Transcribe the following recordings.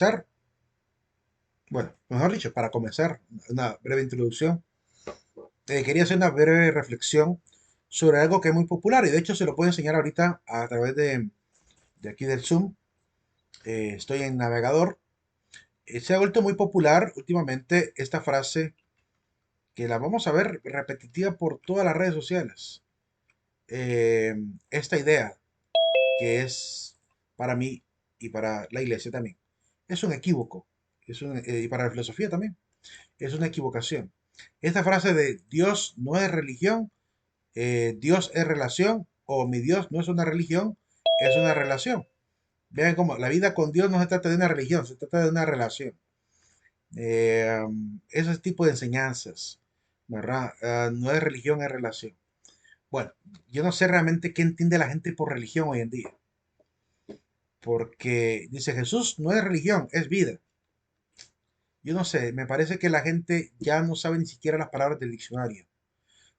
comenzar, bueno, mejor dicho, para comenzar una breve introducción, quería hacer una breve reflexión sobre algo que es muy popular y de hecho se lo puedo enseñar ahorita a través de aquí del Zoom. Estoy en navegador. Se ha vuelto muy popular últimamente esta frase que la vamos a ver repetitiva por todas las redes sociales. Eh, esta idea que es para mí y para la iglesia también, es un equívoco. Y para la filosofía también, es una equivocación. Esta frase de Dios no es religión, Dios es relación, o mi Dios no es una religión, es una relación. Vean cómo la vida con Dios no se trata de una religión, se trata de una relación. Ese tipo de enseñanzas, ¿verdad? No es religión, es relación. Bueno, yo no sé realmente qué entiende la gente por religión hoy en día, porque dice Jesús no es religión, es vida. Yo no sé, me parece que la gente ya no sabe ni siquiera las palabras del diccionario,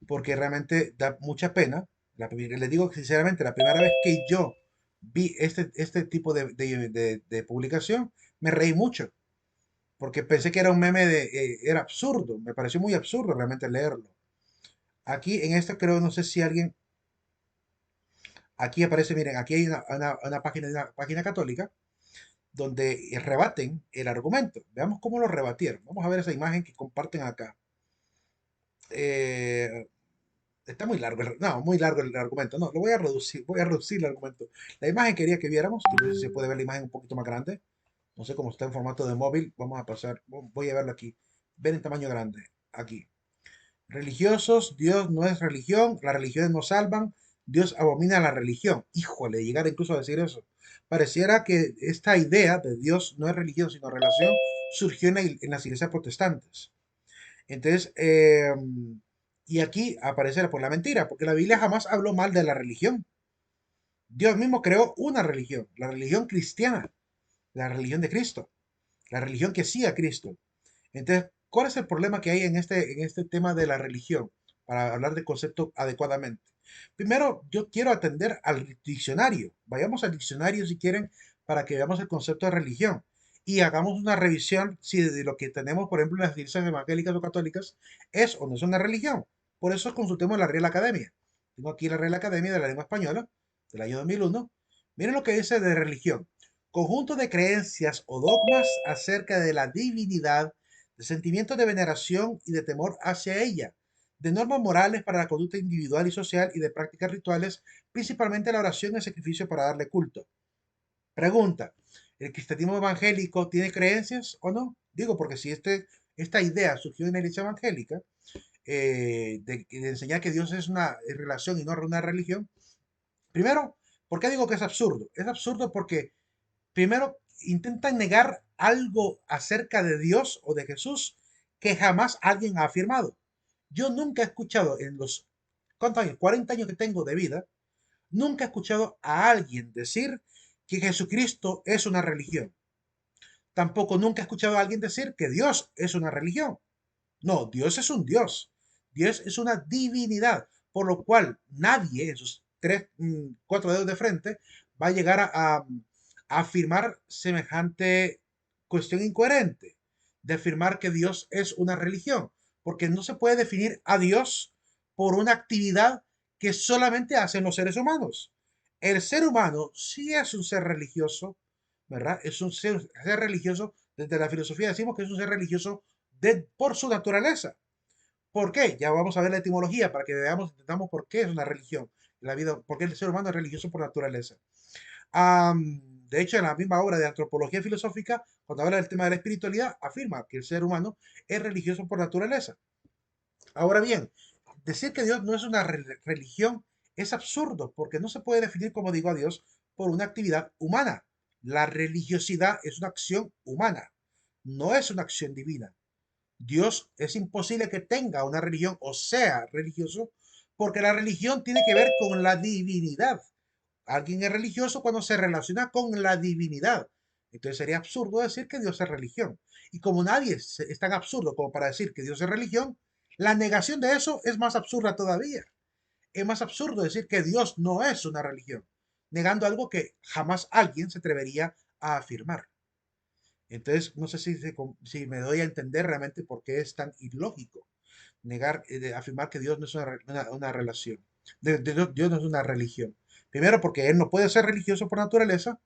porque realmente da mucha pena. Les digo sinceramente, la primera vez que yo vi este tipo de publicación, me reí mucho, porque pensé que era un meme era absurdo, me pareció muy absurdo realmente leerlo. Aquí en esta creo, no sé si alguien, aquí aparece, miren, aquí hay una página católica donde rebaten el argumento. Veamos cómo lo rebatieron. Vamos a ver esa imagen que comparten acá. Eh, Está muy largo, no, muy largo el argumento. No, lo voy a reducir el argumento. La imagen quería que viéramos, y no sé si se puede ver la imagen un poquito más grande. No sé cómo está en formato de móvil. Vamos a pasar, voy a verlo aquí. Ver en tamaño grande, aquí. Religiosos, Dios no es religión, las religiones no salvan, Dios abomina la religión. Híjole, llegar incluso a decir eso. Pareciera que esta idea de Dios no es religión, sino relación, surgió en las iglesias protestantes. Entonces, y aquí aparece la mentira, porque la Biblia jamás habló mal de la religión. Dios mismo creó una religión, la religión cristiana, la religión de Cristo, la religión que sigue a Cristo. Entonces, ¿cuál es el problema que hay en este tema de la religión? Para hablar de concepto adecuadamente. Primero, yo quiero atender al diccionario. Vayamos al diccionario si quieren para que veamos el concepto de religión y hagamos una revisión si de lo que tenemos, por ejemplo, en las iglesias evangélicas o católicas es o no es una religión. Por eso consultemos la Real Academia. Tengo aquí la Real Academia de la Lengua Española del año 2001. Miren lo que dice de religión. Conjunto de creencias o dogmas acerca de la divinidad, de sentimientos de veneración y de temor hacia ella, de normas morales para la conducta individual y social y de prácticas rituales, principalmente la oración y el sacrificio para darle culto. Pregunta, ¿el cristianismo evangélico tiene creencias o no? Digo, porque si esta idea surgió en la iglesia evangélica, de enseñar que Dios es una relación y no una religión, primero, ¿por qué digo que es absurdo? Es absurdo porque primero intentan negar algo acerca de Dios o de Jesús que jamás alguien ha afirmado. Yo nunca he escuchado en los, ¿cuántos años? 40 años que tengo de vida, nunca he escuchado a alguien decir que Jesucristo es una religión. Tampoco nunca he escuchado a alguien decir que Dios es una religión. No, Dios es un Dios. Dios es una divinidad, por lo cual nadie en sus cuatro dedos de frente va a llegar a afirmar semejante cuestión incoherente de afirmar que Dios es una religión, porque no se puede definir a Dios por una actividad que solamente hacen los seres humanos. El ser humano sí es un ser religioso, ¿verdad? Es un ser religioso. Desde la filosofía decimos que es un ser religioso por su naturaleza. ¿Por qué? Ya vamos a ver la etimología para que veamos, entendamos por qué es una religión. La vida, por qué el ser humano es religioso por naturaleza. De hecho, en la misma obra de antropología filosófica, cuando habla del tema de la espiritualidad, afirma que el ser humano es religioso por naturaleza. Ahora bien, decir que Dios no es una religión es absurdo, porque no se puede definir, como digo, a Dios por una actividad humana. La religiosidad es una acción humana, no es una acción divina. Dios es imposible que tenga una religión o sea religioso, porque la religión tiene que ver con la divinidad. Alguien es religioso cuando se relaciona con la divinidad. Entonces sería absurdo decir que Dios es religión. Y como nadie es tan absurdo como para decir que Dios es religión, la negación de eso es más absurda todavía. Es más absurdo decir que Dios no es una religión, negando algo que jamás alguien se atrevería a afirmar. Entonces, no sé si me doy a entender realmente por qué es tan ilógico negar, afirmar que Dios no es una relación. Dios no es una religión. Primero, porque Él no puede ser religioso por naturaleza.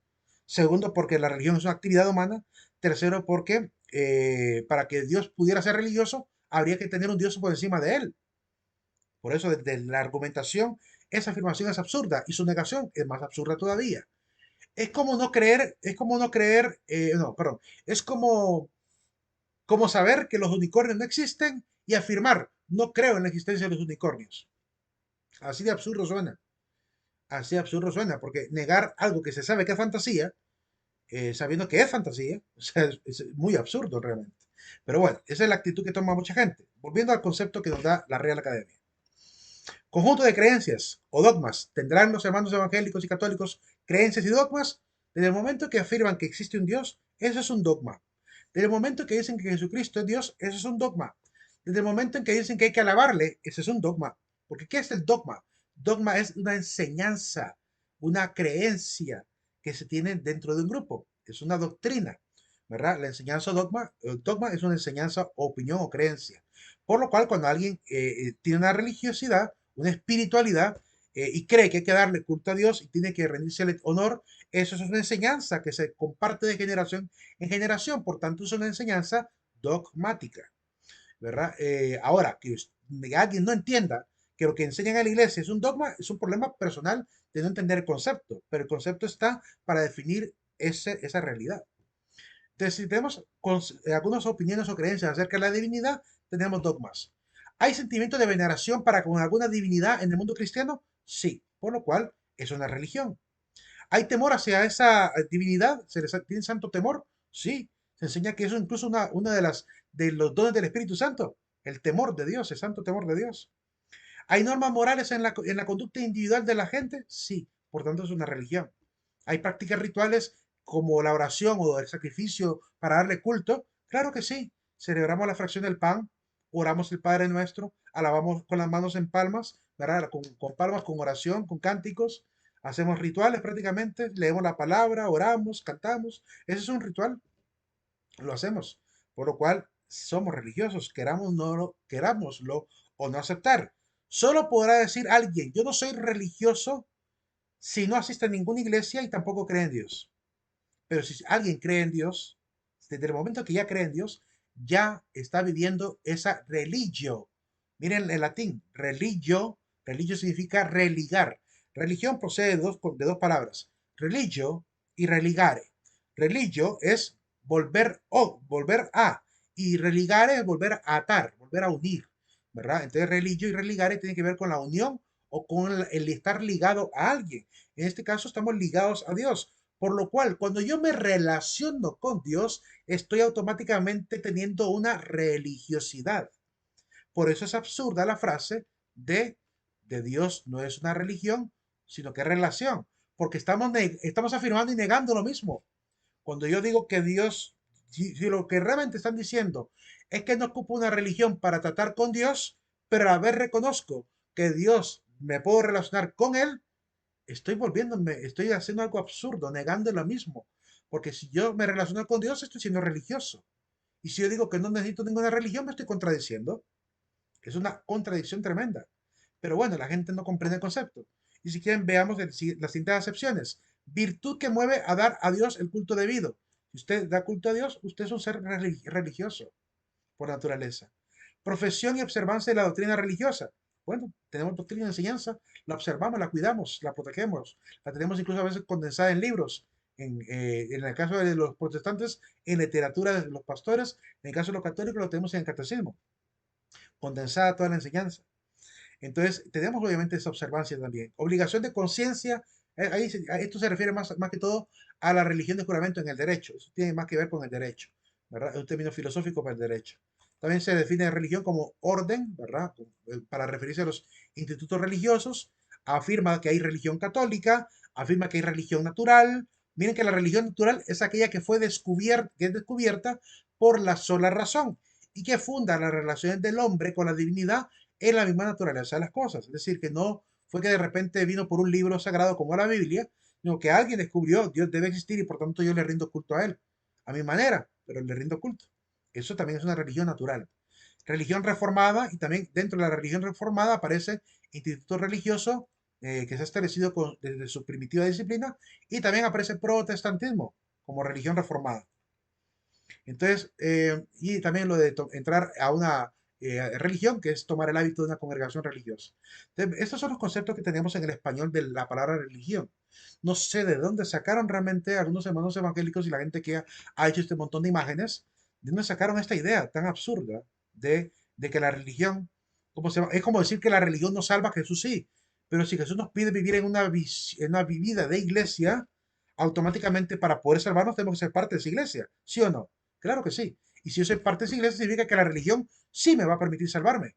Segundo, porque la religión es una actividad humana. Tercero, porque para que Dios pudiera ser religioso, habría que tener un Dios por encima de Él. Por eso, desde la argumentación, esa afirmación es absurda y su negación es más absurda todavía. No, perdón, es como saber que los unicornios no existen y afirmar, no creo en la existencia de los unicornios. Así de absurdo suena. Así de absurdo suena, porque negar algo que se sabe que es fantasía, sabiendo que es fantasía, o sea, es muy absurdo realmente. Pero bueno, esa es la actitud que toma mucha gente. Volviendo al concepto que nos da la Real Academia. Conjunto de creencias o dogmas. ¿Tendrán los hermanos evangélicos y católicos creencias y dogmas? Desde el momento que afirman que existe un Dios, eso es un dogma. Desde el momento que dicen que Jesucristo es Dios, eso es un dogma. Desde el momento en que dicen que hay que alabarle, ese es un dogma. Porque ¿qué es el dogma? Dogma es una enseñanza, una creencia que se tiene dentro de un grupo. Es una doctrina, ¿verdad? La enseñanza dogma, el dogma es una enseñanza, opinión o creencia. Por lo cual, cuando alguien tiene una religiosidad, una espiritualidad, y cree que hay que darle culto a Dios y tiene que rendirse honor, eso es una enseñanza que se comparte de generación en generación, por tanto es una enseñanza dogmática, ¿verdad? Ahora, que alguien no entienda que lo que enseñan a la iglesia es un dogma, es un problema personal de no entender el concepto, pero el concepto está para definir esa realidad. Entonces, si tenemos algunas opiniones o creencias acerca de la divinidad, tenemos dogmas. ¿Hay sentimiento de veneración para con alguna divinidad en el mundo cristiano? Sí, por lo cual es una religión. ¿Hay temor hacia esa divinidad? ¿Tiene santo temor? Sí, se enseña que eso es incluso una de los dones del Espíritu Santo, el temor de Dios, el santo temor de Dios. ¿Hay normas morales en la conducta individual de la gente? Sí, por tanto es una religión. ¿Hay prácticas rituales como la oración o el sacrificio para darle culto? Claro que sí. Celebramos la fracción del pan, oramos el Padre Nuestro, alabamos con las manos en palmas, ¿verdad? Con palmas, con oración, con cánticos. Hacemos rituales prácticamente, leemos la palabra, oramos, cantamos. Ese es un ritual, lo hacemos. Por lo cual somos religiosos, querámoslo o no aceptar. Solo podrá decir alguien, yo no soy religioso si no asiste a ninguna iglesia y tampoco cree en Dios. Pero si alguien cree en Dios, desde el momento que ya cree en Dios, ya está viviendo esa religio. Miren el latín, religio significa religar. Religión procede de dos palabras, religio y religare. Religio es volver a, y religare es volver a atar, volver a unir, ¿verdad? Entonces religio y religare tiene que ver con la unión o con el estar ligado a alguien. En este caso estamos ligados a Dios. Por lo cual, cuando yo me relaciono con Dios, estoy automáticamente teniendo una religiosidad. Por eso es absurda la frase de Dios no es una religión, sino que es relación. Porque estamos afirmando y negando lo mismo. Cuando yo digo que Dios, si lo que realmente están diciendo es que no ocupo una religión para tratar con Dios, pero a ver reconozco que Dios me puedo relacionar con Él, estoy haciendo algo absurdo, negando lo mismo. Porque si yo me relaciono con Dios, estoy siendo religioso. Y si yo digo que no necesito ninguna religión, me estoy contradiciendo. Es una contradicción tremenda. Pero bueno, la gente no comprende el concepto. Y si quieren, veamos las siguientes acepciones. Virtud que mueve a dar a Dios el culto debido. Si usted da culto a Dios, usted es un ser religioso por naturaleza. Profesión y observancia de la doctrina religiosa. Bueno, tenemos doctrina y enseñanza, la observamos, la cuidamos, la protegemos, la tenemos incluso a veces condensada en libros. En el caso de los protestantes, en literatura de los pastores, en el caso de los católicos, lo tenemos en el catecismo, condensada toda la enseñanza. Entonces, tenemos obviamente esa observancia también. Obligación de conciencia, esto se refiere más que todo a la religión de juramento en el derecho. Eso tiene más que ver con el derecho, ¿verdad? Es un término filosófico para el derecho. También se define religión como orden, ¿verdad? Para referirse a los institutos religiosos. Afirma que hay religión católica, afirma que hay religión natural. Miren que la religión natural es aquella que es descubierta por la sola razón y que funda las relaciones del hombre con la divinidad en la misma naturaleza de las cosas. Es decir, que no fue que de repente vino por un libro sagrado como la Biblia, sino que alguien descubrió Dios debe existir y por tanto yo le rindo culto a él, a mi manera. pero le rindo culto. Eso también es una religión natural. Religión reformada, y también dentro de la religión reformada aparece instituto religioso que se ha establecido desde su primitiva disciplina, y también aparece protestantismo como religión reformada. Entonces, y también lo de entrar a una religión, que es tomar el hábito de una congregación religiosa. Entonces, estos son los conceptos que tenemos en el español de la palabra religión. No sé de dónde sacaron realmente algunos hermanos evangélicos y la gente que ha hecho este montón de imágenes, de dónde sacaron esta idea tan absurda de que la religión, ¿cómo se llama? Es como decir que la religión nos salva, Jesús sí, pero si Jesús nos pide vivir en una vida de iglesia, automáticamente para poder salvarnos tenemos que ser parte de esa iglesia, ¿sí o no? Claro que sí. Y si yo soy parte de esa iglesia, significa que la religión sí me va a permitir salvarme,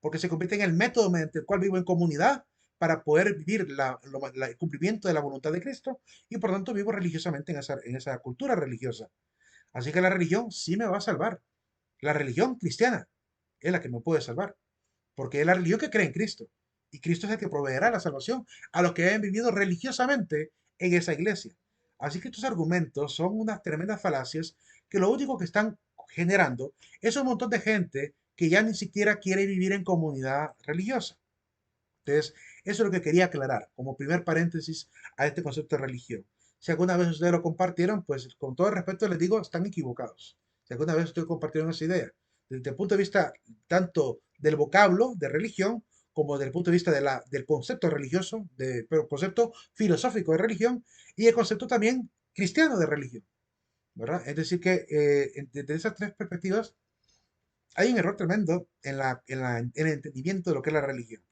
porque se convierte en el método mediante el cual vivo en comunidad para poder vivir el cumplimiento de la voluntad de Cristo, y por tanto vivo religiosamente en esa cultura religiosa. Así que la religión sí me va a salvar. La religión cristiana es la que me puede salvar, porque es la religión que cree en Cristo. Y Cristo es el que proveerá la salvación a los que hayan vivido religiosamente en esa iglesia. Así que estos argumentos son unas tremendas falacias que lo único que están generando es un montón de gente que ya ni siquiera quiere vivir en comunidad religiosa. Entonces, eso es lo que quería aclarar como primer paréntesis a este concepto de religión. Si alguna vez ustedes lo compartieron, pues con todo el respeto les digo, están equivocados. Si alguna vez ustedes compartieron esa idea, desde el punto de vista tanto del vocablo de religión, como desde el punto de vista del concepto religioso, pero concepto filosófico de religión, y el concepto también cristiano de religión, ¿verdad? Es decir, que desde esas tres perspectivas hay un error tremendo en el entendimiento de lo que es la religión.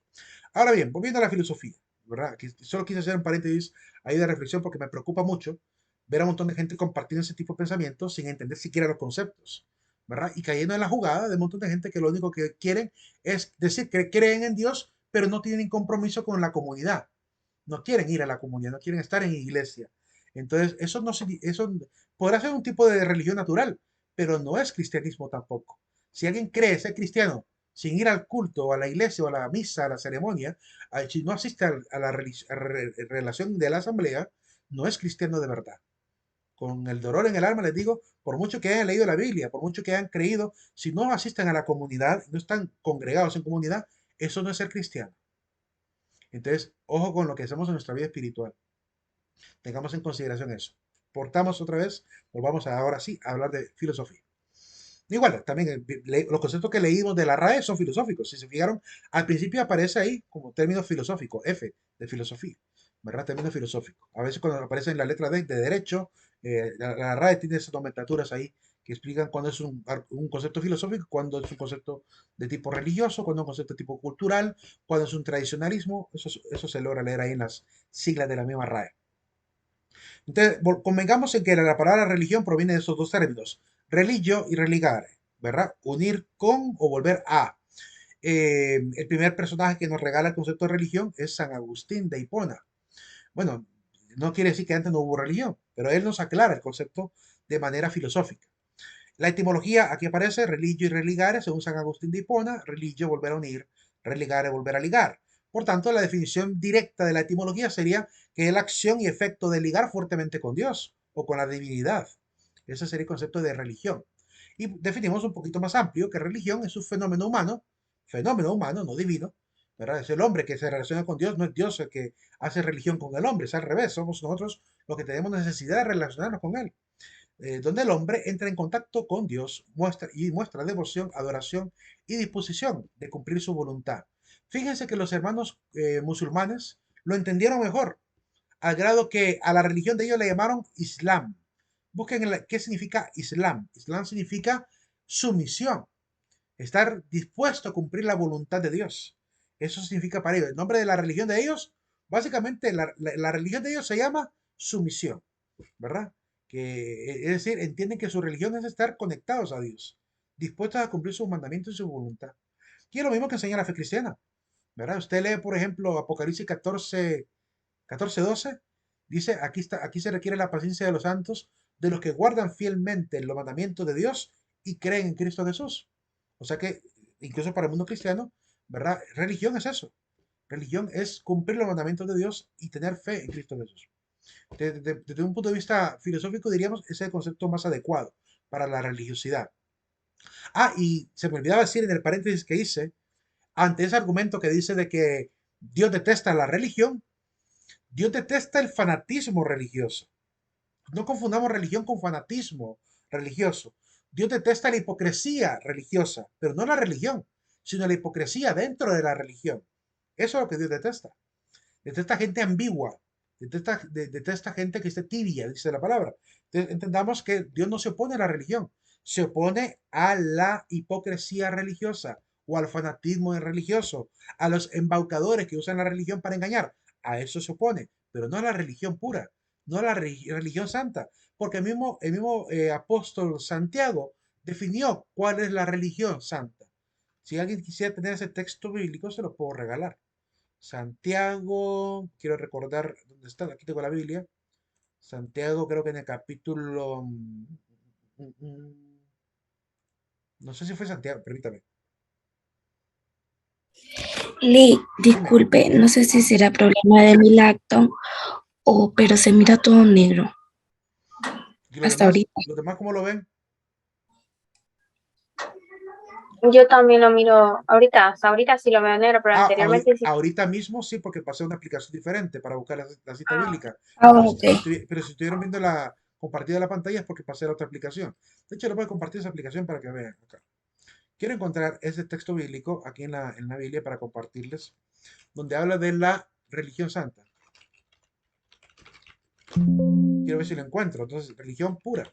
Ahora bien, volviendo a la filosofía, ¿verdad? Que solo quise hacer un paréntesis ahí de reflexión porque me preocupa mucho ver a un montón de gente compartiendo ese tipo de pensamientos sin entender siquiera los conceptos, ¿verdad? Y cayendo en la jugada de un montón de gente que lo único que quieren es decir que creen en Dios, pero no tienen compromiso con la comunidad. No quieren ir a la comunidad, no quieren estar en iglesia. Entonces, eso no eso podrá ser un tipo de religión natural, pero no es cristianismo tampoco. Si alguien cree ser cristiano sin ir al culto, o a la iglesia, o a la misa, a la ceremonia, si no asiste a la relación de la asamblea, no es cristiano de verdad. Con el dolor en el alma les digo, por mucho que hayan leído la Biblia, por mucho que hayan creído, si no asisten a la comunidad, no están congregados en comunidad, eso no es ser cristiano. Entonces, ojo con lo que hacemos en nuestra vida espiritual. Tengamos en consideración eso. Portamos otra vez, volvamos ahora sí a hablar de filosofía. Igual, también los conceptos que leímos de la RAE son filosóficos. Si se fijaron, al principio aparece ahí como término filosófico, F de filosofía, ¿verdad? Término filosófico. A veces cuando aparece en la letra D de derecho, la RAE tiene esas nomenclaturas ahí que explican cuándo es un concepto filosófico, cuándo es un concepto de tipo religioso, cuándo es un concepto de tipo cultural, cuándo es un tradicionalismo. Eso se logra leer ahí en las siglas de la misma RAE. Entonces, convengamos en que la palabra religión proviene de esos dos términos, religio y religare, ¿verdad? Unir con o volver a. El primer personaje que nos regala el concepto de religión es San Agustín de Hipona. Bueno, no quiere decir que antes no hubo religión, pero él nos aclara el concepto de manera filosófica. La etimología aquí aparece religio y religare, según San Agustín de Hipona, religio volver a unir, religare volver a ligar. Por tanto, la definición directa de la etimología sería que es la acción y efecto de ligar fuertemente con Dios o con la divinidad. Ese sería el concepto de religión. Y definimos un poquito más amplio que religión es un fenómeno humano, no divino, ¿verdad? Es el hombre que se relaciona con Dios, no es Dios el que hace religión con el hombre, es al revés, somos nosotros los que tenemos necesidad de relacionarnos con Él, donde el hombre entra en contacto con Dios muestra devoción, adoración y disposición de cumplir su voluntad. Fíjense que los hermanos musulmanes lo entendieron mejor, al grado que a la religión de ellos le llamaron Islam. Busquen qué significa Islam. Islam significa sumisión, estar dispuesto a cumplir la voluntad de Dios. Eso significa para ellos. El nombre de la religión de ellos, básicamente la religión de ellos se llama sumisión, ¿verdad? Es decir, entienden que su religión es estar conectados a Dios, dispuestos a cumplir sus mandamientos y su voluntad. Y es lo mismo que enseña la fe cristiana, ¿verdad? Usted lee, por ejemplo, Apocalipsis 14:12, dice, aquí se requiere la paciencia de los santos, de los que guardan fielmente los mandamientos de Dios y creen en Cristo Jesús. O sea que, incluso para el mundo cristiano, ¿verdad? Religión es eso. Religión es cumplir los mandamientos de Dios y tener fe en Cristo Jesús. Desde un punto de vista filosófico, diríamos, ese es el concepto más adecuado. para la religiosidad. Ah, y se me olvidaba decir en el paréntesis que hice, ante ese argumento que dice de que Dios detesta la religión, Dios detesta el fanatismo religioso. No confundamos religión con fanatismo religioso. Dios detesta la hipocresía religiosa, pero no la religión, sino la hipocresía dentro de la religión. Eso es lo que Dios detesta. Detesta gente ambigua, detesta gente que esté tibia, dice la palabra. Entonces, entendamos que Dios no se opone a la religión, se opone a la hipocresía religiosa o al fanatismo religioso, a los embaucadores que usan la religión para engañar. A eso se opone, pero no a la religión pura, no a la religión santa, porque el mismo apóstol Santiago definió cuál es la religión santa. Si alguien quisiera tener ese texto bíblico, se lo puedo regalar. Santiago, quiero recordar dónde está, aquí tengo la Biblia. Santiago, creo que en el capítulo, no sé si fue Santiago, permítame. Lee, Dime, disculpe, no sé si será problema de mi lacto pero se mira todo negro ¿y hasta ahorita. los demás cómo lo ven? Yo también lo miro ahorita, o sea, ahorita sí lo veo negro, pero Ah, anteriormente sí. ahorita mismo sí, porque pasé una aplicación diferente para buscar la cita Ah, bíblica. Ah, Pero ok. pero si estuvieron viendo la compartida de la pantalla es porque pasé a la otra aplicación. De hecho, les voy a compartir esa aplicación para que vean acá. Quiero encontrar ese texto bíblico aquí en la Biblia para compartirles, donde habla de la religión santa. Quiero ver si lo encuentro. Entonces, religión pura.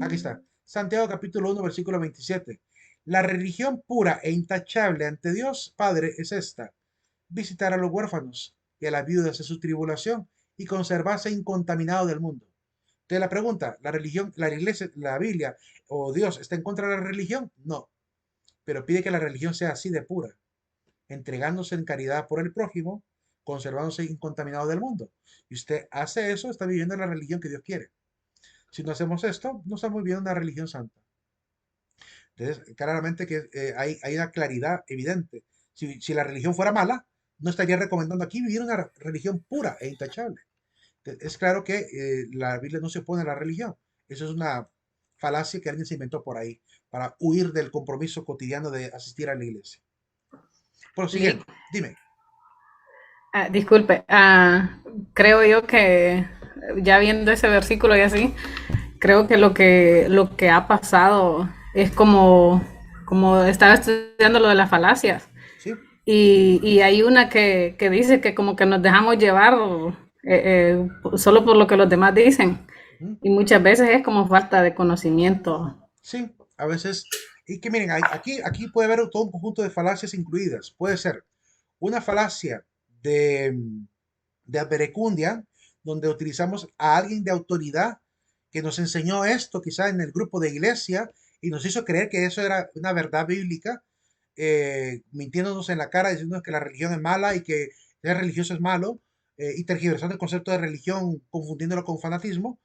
Aquí está. Santiago capítulo 1, versículo 27. La religión pura e intachable ante Dios Padre es esta: visitar a los huérfanos y a las viudas en su tribulación y conservarse incontaminado del mundo. Entonces la pregunta, ¿la religión, la iglesia, la Biblia o Dios está en contra de la religión? No, pero pide que la religión sea así de pura, entregándose en caridad por el prójimo, conservándose incontaminado del mundo. Y usted hace eso, está viviendo la religión que Dios quiere. Si no hacemos esto, no estamos viviendo una religión santa. Entonces, claramente que hay una claridad evidente. Si la religión fuera mala, no estaría recomendando aquí vivir una religión pura e intachable. Es claro que la Biblia no se opone a la religión. Eso es una falacia que alguien se inventó por ahí para huir del compromiso cotidiano de asistir a la iglesia. Lee, Prosiguiendo, dime. disculpe, creo yo que ya viendo ese versículo y así, creo que lo que ha pasado es como estaba estudiando lo de las falacias ¿Sí? y hay una que dice que como que nos dejamos llevar solo por lo que los demás dicen Ujú. y muchas veces es como falta de conocimiento. Sí, a veces. Y que miren, aquí puede haber todo un conjunto de falacias incluidas. Puede ser una falacia de aberecundia, donde utilizamos a alguien de autoridad que nos enseñó esto, quizá en el grupo de iglesia, y nos hizo creer que eso era una verdad bíblica, mintiéndonos en la cara, diciéndonos que la religión es mala y que ser religioso es malo, y tergiversando el concepto de religión, confundiéndolo con fanatismo,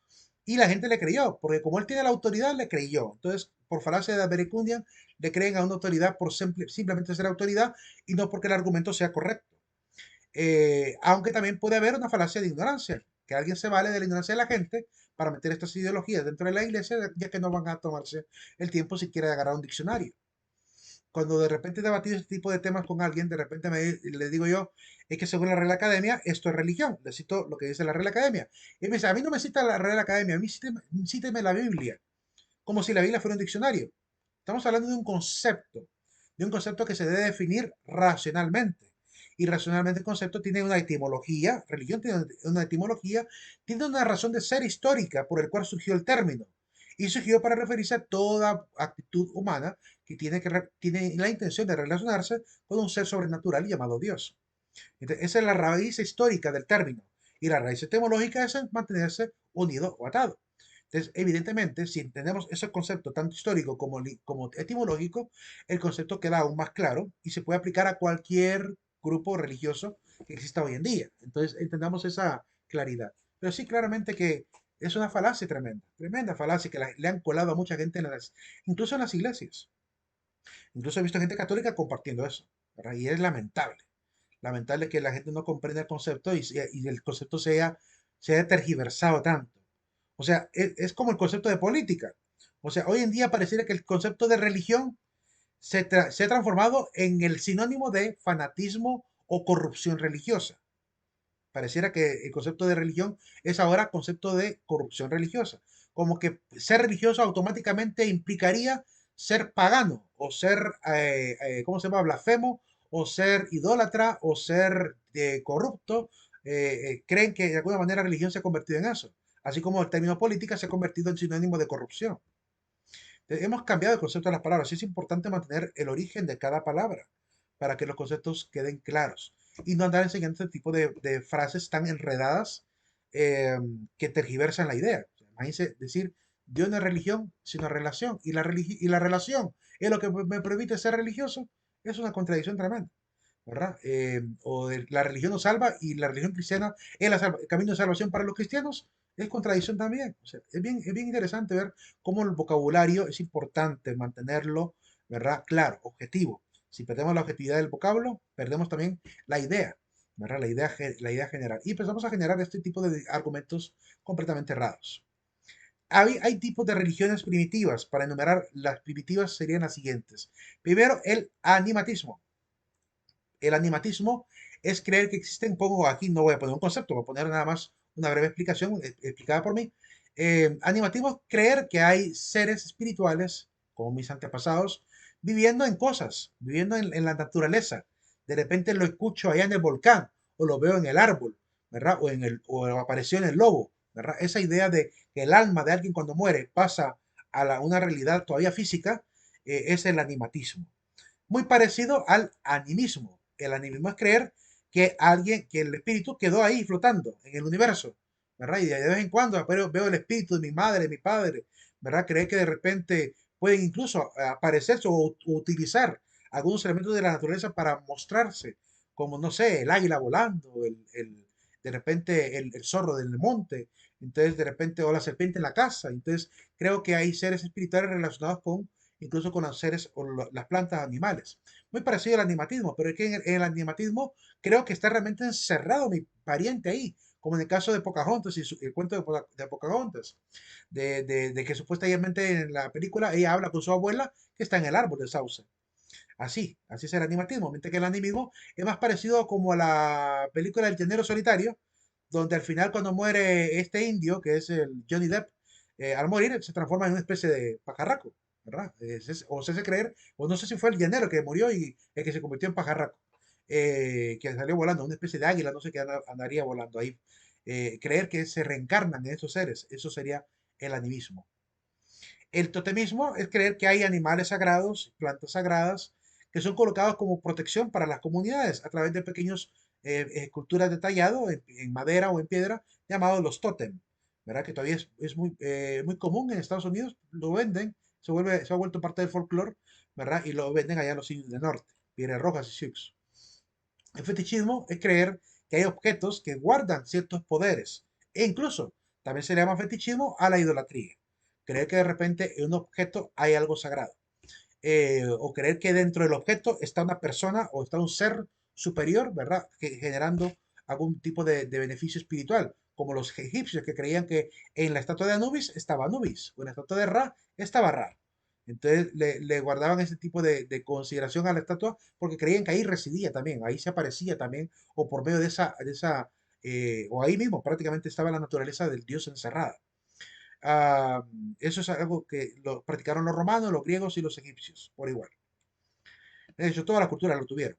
y la gente le creyó, porque como él tiene la autoridad, le creyó. Entonces, por falacia de aberecundia, le creen a una autoridad por simplemente ser autoridad y no porque el argumento sea correcto. Aunque también puede haber una falacia de ignorancia, que alguien se vale de la ignorancia de la gente para meter estas ideologías dentro de la iglesia, ya que no van a tomarse el tiempo siquiera de agarrar un diccionario. Cuando de repente he debatido este tipo de temas con alguien, de repente le digo yo, es que según la Real Academia, esto es religión. Le cito lo que dice la Real Academia. Y me dice, a mí no me cita la Real Academia, a mí cíteme la Biblia, como si la Biblia fuera un diccionario. Estamos hablando de un concepto que se debe definir racionalmente. Y racionalmente el concepto tiene una etimología, religión tiene una etimología, tiene una razón de ser histórica por el cual surgió el término. Y surgió para referirse a toda actitud humana que tiene la intención de relacionarse con un ser sobrenatural llamado Dios. Entonces, esa es la raíz histórica del término. Y la raíz etimológica es mantenerse unido o atado. Entonces, evidentemente, si entendemos ese concepto tanto histórico como etimológico, el concepto queda aún más claro y se puede aplicar a cualquier grupo religioso que exista hoy en día. Entonces, entendamos esa claridad. Pero sí, claramente que es una falacia tremenda, tremenda falacia que le han colado a mucha gente, incluso en las iglesias. Incluso he visto gente católica compartiendo eso, ¿verdad? Y es lamentable. Lamentable que la gente no comprenda el concepto y el concepto sea tergiversado tanto. O sea, es como el concepto de política. O sea, hoy en día pareciera que el concepto de religión se ha transformado en el sinónimo de fanatismo o corrupción religiosa. Pareciera que el concepto de religión es ahora concepto de corrupción religiosa. Como que ser religioso automáticamente implicaría ser pagano o ser, ¿cómo se llama? Blasfemo o ser idólatra o ser corrupto. Creen que de alguna manera la religión se ha convertido en eso. Así como el término política se ha convertido en sinónimo de corrupción. Hemos cambiado el concepto de las palabras. Es importante mantener el origen de cada palabra para que los conceptos queden claros y no andar enseñando este tipo de frases tan enredadas que tergiversan la idea. Imagínense decir, Dios no es religión, sino relación. Y la relación es lo que me permite ser religioso. Es una contradicción tremenda, ¿verdad? La religión nos salva y la religión cristiana es el camino de salvación para los cristianos, es contradicción también. O sea, es bien interesante ver cómo el vocabulario es importante mantenerlo, ¿verdad? Claro, objetivo. Si perdemos la objetividad del vocablo, perdemos también la idea, ¿verdad? La idea general. Y empezamos a generar este tipo de argumentos completamente errados. Hay tipos de religiones primitivas. Para enumerar las primitivas serían las siguientes. Primero, el animatismo. El animatismo es creer que existen, pongo aquí, no voy a poner un concepto, voy a poner nada más una breve explicación explicada por mí. Animatismo es creer que hay seres espirituales, como mis antepasados, viviendo en cosas, viviendo en la naturaleza. De repente lo escucho allá en el volcán, o lo veo en el árbol, ¿verdad? O apareció en el lobo, ¿verdad? Esa idea de que el alma de alguien cuando muere pasa a una realidad todavía física, es el animatismo muy parecido al animismo. El animismo es creer que que el espíritu quedó ahí flotando en el universo, ¿verdad? Y de vez en cuando veo el espíritu de mi madre, de mi padre, ¿verdad? Creer que de repente pueden incluso aparecerse o utilizar algunos elementos de la naturaleza para mostrarse, como, no sé, el águila volando, de repente el zorro del monte, entonces de repente, o la serpiente en la casa. Entonces creo que hay seres espirituales relacionados con incluso con los seres o las plantas animales. Muy parecido al animatismo, pero es que en el animatismo creo que está realmente encerrado mi pariente ahí, como en el caso de Pocahontas y el cuento de Pocahontas, de que supuestamente en la película ella habla con su abuela que está en el árbol de sauce. Así es el animatismo, mientras que el animismo es más parecido como a la película El Llanero Solitario, donde al final cuando muere este indio, que es el Johnny Depp, al morir se transforma en una especie de pajarraco, ¿verdad? O se hace creer, o no sé si fue el llanero que murió y el que se convirtió en pajarraco, que salió volando, una especie de águila, no sé qué andaría volando ahí. Creer que se reencarnan en esos seres, eso sería el animismo. El totemismo es creer que hay animales sagrados, plantas sagradas, que son colocados como protección para las comunidades a través de pequeños esculturas detalladas en madera o en piedra, llamados los tótem, ¿verdad? Que todavía es muy común en Estados Unidos, lo venden, se ha vuelto parte del folclore, ¿verdad? Y lo venden allá en los indios del norte, pieles rojas y sioux. El fetichismo es creer que hay objetos que guardan ciertos poderes e incluso también se le llama fetichismo a la idolatría. Creer que de repente en un objeto hay algo sagrado. O creer que dentro del objeto está una persona o está un ser superior, ¿verdad? Generando algún tipo de beneficio espiritual, como los egipcios que creían que en la estatua de Anubis estaba Anubis, o en la estatua de Ra estaba Ra. Entonces le guardaban ese tipo de consideración a la estatua porque creían que ahí residía también, ahí se aparecía también, o por medio o ahí mismo prácticamente estaba la naturaleza del dios encerrada. Ah, eso es algo que lo practicaron los romanos, los griegos y los egipcios por igual. De hecho, todas las culturas lo tuvieron.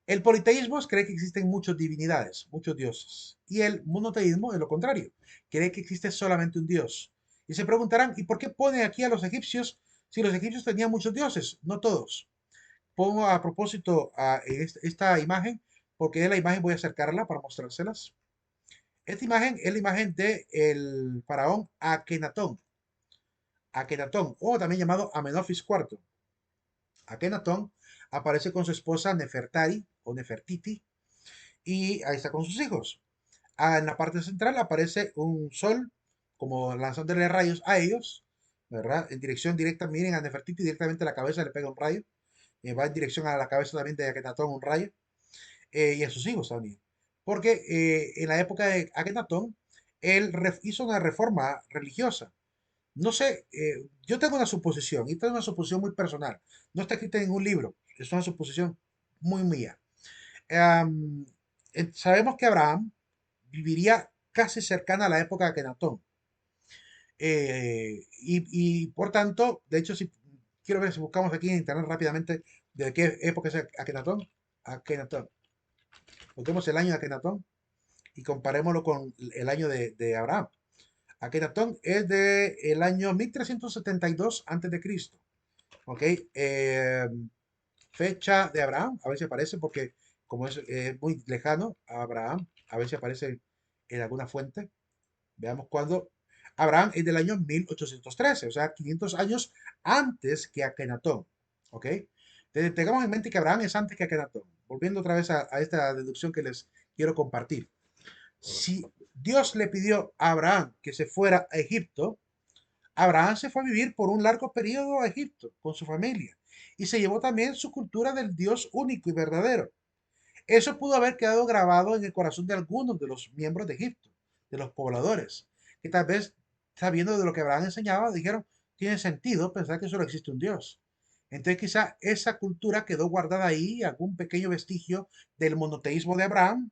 El politeísmo es creer que existen muchas divinidades, muchos dioses. Y el monoteísmo es lo contrario, cree que existe solamente un dios. Y se preguntarán, ¿y por qué pone aquí a los egipcios si los egipcios tenían muchos dioses? No todos. Pongo a propósito esta imagen, porque de la imagen voy a acercarla para mostrárselas. Esta imagen es la imagen del faraón Akenatón. Akenatón, o también llamado Amenofis IV. Akenatón aparece con su esposa Nefertari o Nefertiti y ahí está con sus hijos. En la parte central aparece un sol como lanzándole rayos a ellos, ¿verdad? En dirección directa, miren a Nefertiti directamente a la cabeza le pega un rayo, va en dirección a la cabeza también de Akenatón un rayo, y a sus hijos también. Porque en la época de Akenatón, él hizo una reforma religiosa. No sé, yo tengo una suposición, y esta es una suposición muy personal. No está escrita en ningún libro, es una suposición muy mía. Am, Sabemos que Abraham viviría casi cercana a la época de Akenatón. Y por tanto, de hecho, si quiero ver si buscamos aquí en internet rápidamente de qué época es Akenatón. Akenatón. Busquemos el año de Akenatón y comparémoslo con el año de Abraham. Akenatón es del año 1372 antes de Cristo. ¿Ok? Fecha de Abraham, a ver si aparece, porque como es muy lejano a Abraham, a ver si aparece en alguna fuente. Veamos cuándo. Abraham es del año 1813, o sea, 500 años antes que Akenatón. ¿Ok? Entonces, tengamos en mente que Abraham es antes que Akenatón. Volviendo otra vez a esta deducción que les quiero compartir. Si Dios le pidió a Abraham que se fuera a Egipto, Abraham se fue a vivir por un largo periodo a Egipto con su familia y se llevó también su cultura del Dios único y verdadero. Eso pudo haber quedado grabado en el corazón de algunos de los miembros de Egipto, de los pobladores, que tal vez, sabiendo de lo que Abraham enseñaba, dijeron, tiene sentido pensar que solo existe un Dios. Entonces quizá esa cultura quedó guardada ahí, algún pequeño vestigio del monoteísmo de Abraham,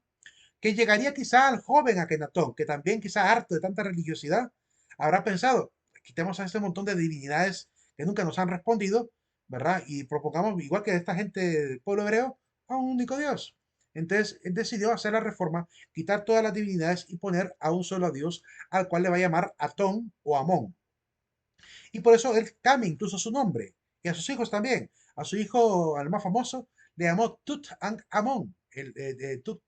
que llegaría quizá al joven Akenatón, que también quizá harto de tanta religiosidad, habrá pensado, quitemos a este montón de divinidades que nunca nos han respondido, ¿verdad? Y propongamos, igual que esta gente del pueblo hebreo, a un único Dios. Entonces, él decidió hacer la reforma, quitar todas las divinidades y poner a un solo Dios, al cual le va a llamar Atón o Amón. Y por eso él cambia incluso su nombre. Y a sus hijos también. A su hijo, al más famoso, le llamó Tutankhamón,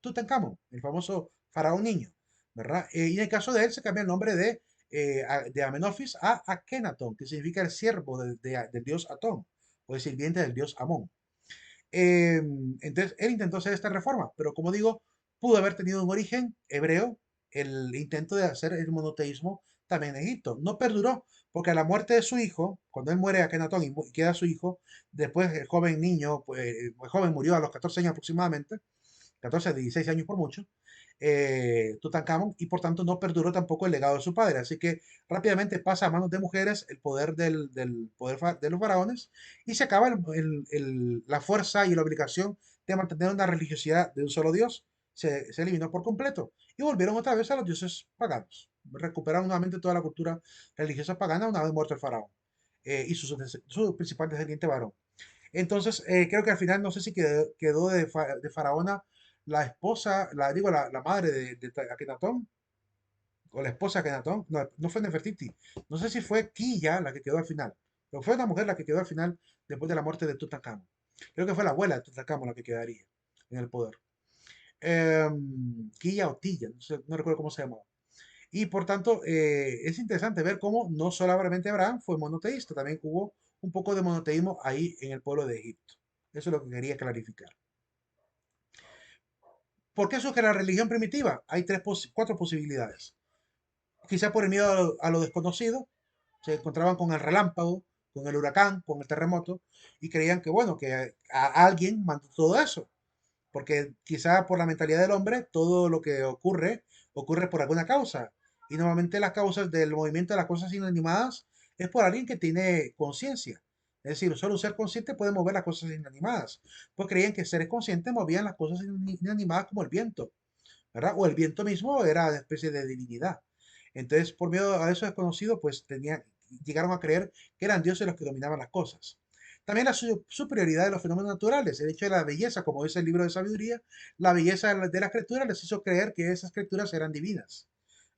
Tutankamón, el famoso faraón niño, ¿verdad? Y en el caso de él se cambia el nombre de Amenofis a Akenatón, que significa el siervo del dios Atón, o el sirviente del dios Amón. Eh, entonces, él intentó hacer esta reforma, pero como digo, pudo haber tenido un origen hebreo el intento de hacer el monoteísmo también en Egipto. No perduró, porque a la muerte de su hijo, cuando él muere a Akenatón y queda su hijo, después el joven niño, pues, el joven murió a los 14 años aproximadamente, 14 a 16 años por mucho, Tutankamón, y por tanto no perduró tampoco el legado de su padre. Así que rápidamente pasa a manos de mujeres el poder del poder de los faraones y se acaba la fuerza y la obligación de mantener una religiosidad de un solo Dios. Se eliminó por completo y volvieron otra vez a los dioses paganos. Recuperaron nuevamente toda la cultura religiosa pagana una vez muerto el faraón y su principal descendiente varón. Entonces, creo que al final, no sé si quedó de faraona la esposa, la madre de Akenatón, o la esposa de Akenatón, no, no fue Nefertiti, no sé si fue Quilla la que quedó al final, pero fue una mujer la que quedó al final después de la muerte de Tutankamón. Creo que fue la abuela de Tutankamón la que quedaría en el poder. Quilla o Tilla, no, no recuerdo cómo se llamaba. Y por tanto, es interesante ver cómo no solamente Abraham fue monoteísta, también hubo un poco de monoteísmo ahí en el pueblo de Egipto. Eso es lo que quería clarificar. ¿Por qué surge la religión primitiva? Hay cuatro posibilidades. Quizá por el miedo a lo desconocido, se encontraban con el relámpago, con el huracán, con el terremoto, y creían que, bueno, que alguien mandó todo eso. Porque quizá por la mentalidad del hombre, todo lo que ocurre por alguna causa. Y normalmente las causas del movimiento de las cosas inanimadas es por alguien que tiene conciencia. Es decir, solo un ser consciente puede mover las cosas inanimadas. Pues creían que seres conscientes movían las cosas inanimadas como el viento, ¿verdad? O el viento mismo era una especie de divinidad. Entonces, por medio a eso desconocido, pues llegaron a creer que eran dioses los que dominaban las cosas. También la superioridad de los fenómenos naturales, el hecho de la belleza, como dice el libro de sabiduría, la belleza de las criaturas les hizo creer que esas criaturas eran divinas,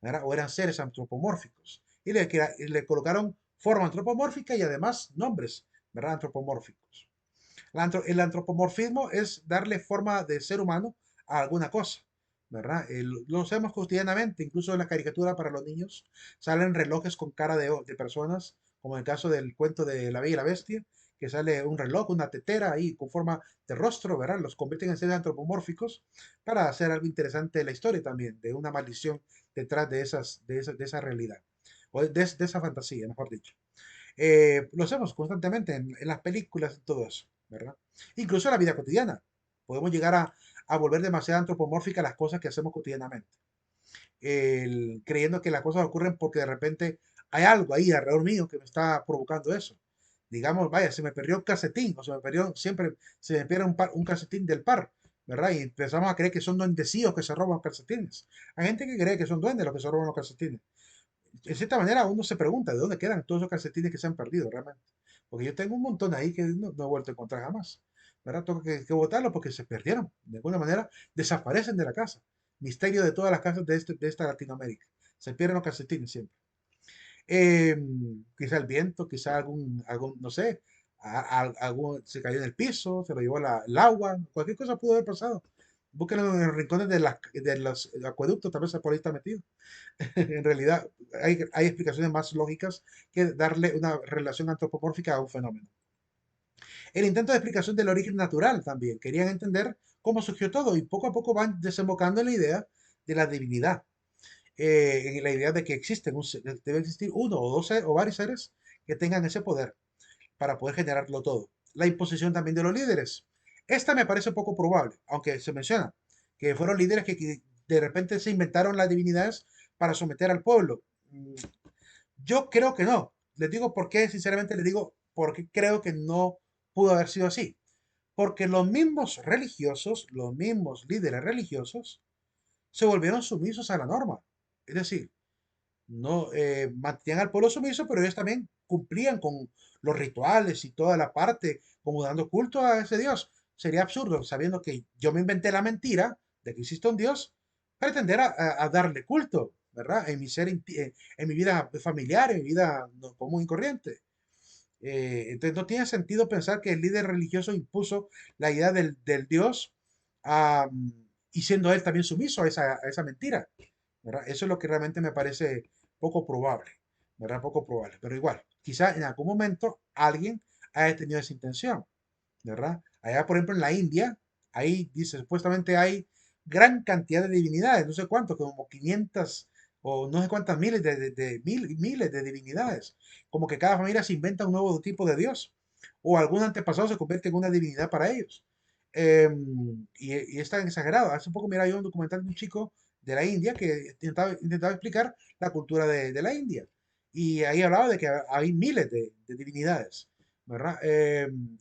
¿verdad? O eran seres antropomórficos. Y le colocaron forma antropomórfica y además nombres, ¿verdad? Antropomórficos. El antropomorfismo es darle forma de ser humano a alguna cosa, ¿verdad? Lo hacemos cotidianamente, incluso en la caricatura para los niños salen relojes con cara de personas, como en el caso del cuento de La Bella y la Bestia, que sale un reloj, una tetera ahí con forma de rostro, ¿verdad? Los convierten en seres antropomórficos para hacer algo interesante de la historia también, de una maldición detrás de esa realidad, o de esa fantasía, mejor dicho. Lo hacemos constantemente en las películas y todo eso, ¿verdad? Incluso en la vida cotidiana. Podemos llegar a volver demasiado antropomórficas las cosas que hacemos cotidianamente. creyendo que las cosas ocurren porque de repente hay algo ahí alrededor mío que me está provocando eso. Digamos, vaya, se me perdió un calcetín, o se me perdió, siempre se me pierde un calcetín del par, ¿verdad? Y empezamos a creer que son duendecillos que se roban calcetines. Hay gente que cree que son duendes los que se roban los calcetines. En cierta manera uno se pregunta de dónde quedan todos esos calcetines que se han perdido realmente. Porque yo tengo un montón ahí que no he vuelto a encontrar jamás. ¿Verdad? Tengo que botarlos porque se perdieron. De alguna manera desaparecen de la casa. Misterio de todas las casas de esta Latinoamérica. Se pierden los calcetines siempre. Quizá el viento, quizá no sé, se cayó en el piso, se lo llevó el agua, cualquier cosa pudo haber pasado. Búsquenlo en los rincones de los acueductos, tal vez por ahí está metido. En realidad, hay explicaciones más lógicas que darle una relación antropomórfica a un fenómeno. El intento de explicación del origen natural también. Querían entender cómo surgió todo y poco a poco van desembocando en la idea de la divinidad. En la idea de que debe existir uno o dos o varios seres que tengan ese poder para poder generarlo todo. La imposición también de los líderes. Esta me parece poco probable, aunque se menciona que fueron líderes que de repente se inventaron las divinidades para someter al pueblo. Yo creo que no. Les digo por qué, sinceramente les digo por qué creo que no pudo haber sido así. Porque los mismos religiosos, los mismos líderes religiosos, se volvieron sumisos a la norma. Es decir, no mantenían al pueblo sumiso, pero ellos también cumplían con los rituales y toda la parte, como dando culto a ese Dios. Sería absurdo, sabiendo que yo me inventé la mentira de que existe un Dios, pretender a darle culto, ¿verdad? En mi vida familiar, en mi vida común y corriente. Entonces no tiene sentido pensar que el líder religioso impuso la idea del Dios, ah, y siendo él también sumiso a esa mentira, ¿verdad? Eso es lo que realmente me parece poco probable, ¿verdad? Poco probable, pero igual, quizá en algún momento alguien haya tenido esa intención, ¿verdad? Allá, por ejemplo, en la India, ahí dice, supuestamente hay gran cantidad de divinidades, no sé cuántos, como 500 o no sé cuántas miles miles de divinidades. Como que cada familia se inventa un nuevo tipo de dios, o algún antepasado se convierte en una divinidad para ellos. Y es tan exagerado. Hace poco, mira, yo un documental de un chico de la India que intentaba explicar la cultura de la India. Y ahí hablaba de que hay miles de divinidades, ¿verdad?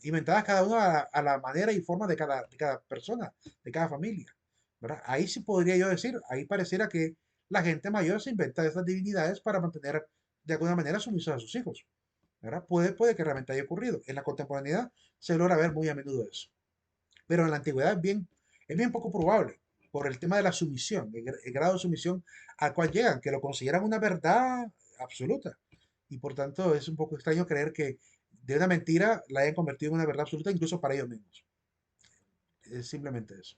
Inventadas cada una a la manera y forma de cada persona, de cada familia, ¿verdad? Ahí sí podría yo decir, ahí pareciera que la gente mayor se inventa esas divinidades para mantener de alguna manera sumisos a sus hijos, ¿verdad? Puede que realmente haya ocurrido. En la contemporaneidad se logra ver muy a menudo eso. Pero en la antigüedad es bien poco probable por el tema de la sumisión, el grado de sumisión al cual llegan, que lo consideran una verdad absoluta. Y por tanto es un poco extraño creer que de una mentira la hayan convertido en una verdad absoluta incluso para ellos mismos. Es simplemente eso.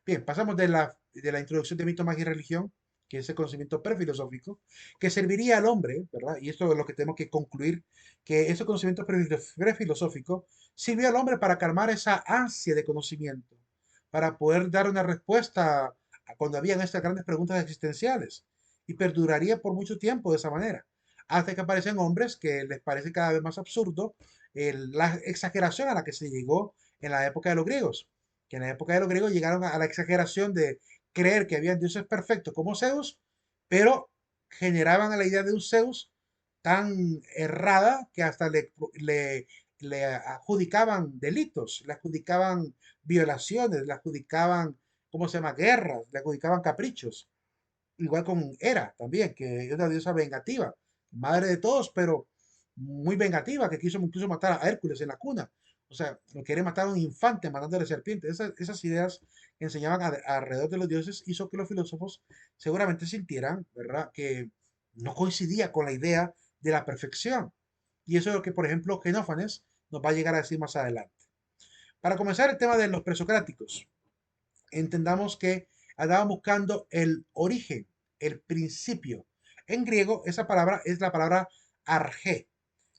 Bien, pasamos de la introducción de mito, magia y religión, que es el conocimiento prefilosófico, que serviría al hombre, ¿verdad? Y esto es lo que tenemos que concluir, que ese conocimiento prefilosófico sirvió al hombre para calmar esa ansia de conocimiento, para poder dar una respuesta cuando habían estas grandes preguntas existenciales, y perduraría por mucho tiempo de esa manera, hasta que aparecen hombres que les parece cada vez más absurdo la exageración a la que se llegó en la época de los griegos, que en la época de los griegos llegaron a la exageración de creer que habían dioses perfectos como Zeus, pero generaban la idea de un Zeus tan errada que hasta le adjudicaban delitos, le adjudicaban violaciones, le adjudicaban, ¿cómo se llama?, guerras, le adjudicaban caprichos. Igual con Hera también, que es una diosa vengativa, madre de todos, pero muy vengativa, que quiso incluso matar a Hércules en la cuna. O sea, quiere matar a un infante mandándole serpientes. Esas ideas que enseñaban alrededor de los dioses hizo que los filósofos seguramente sintieran, ¿verdad?, que no coincidía con la idea de la perfección. Y eso es lo que, por ejemplo, Genófanes nos va a llegar a decir más adelante. Para comenzar el tema de los presocráticos, entendamos que andaban buscando el origen, el principio. En griego, esa palabra es la palabra arge.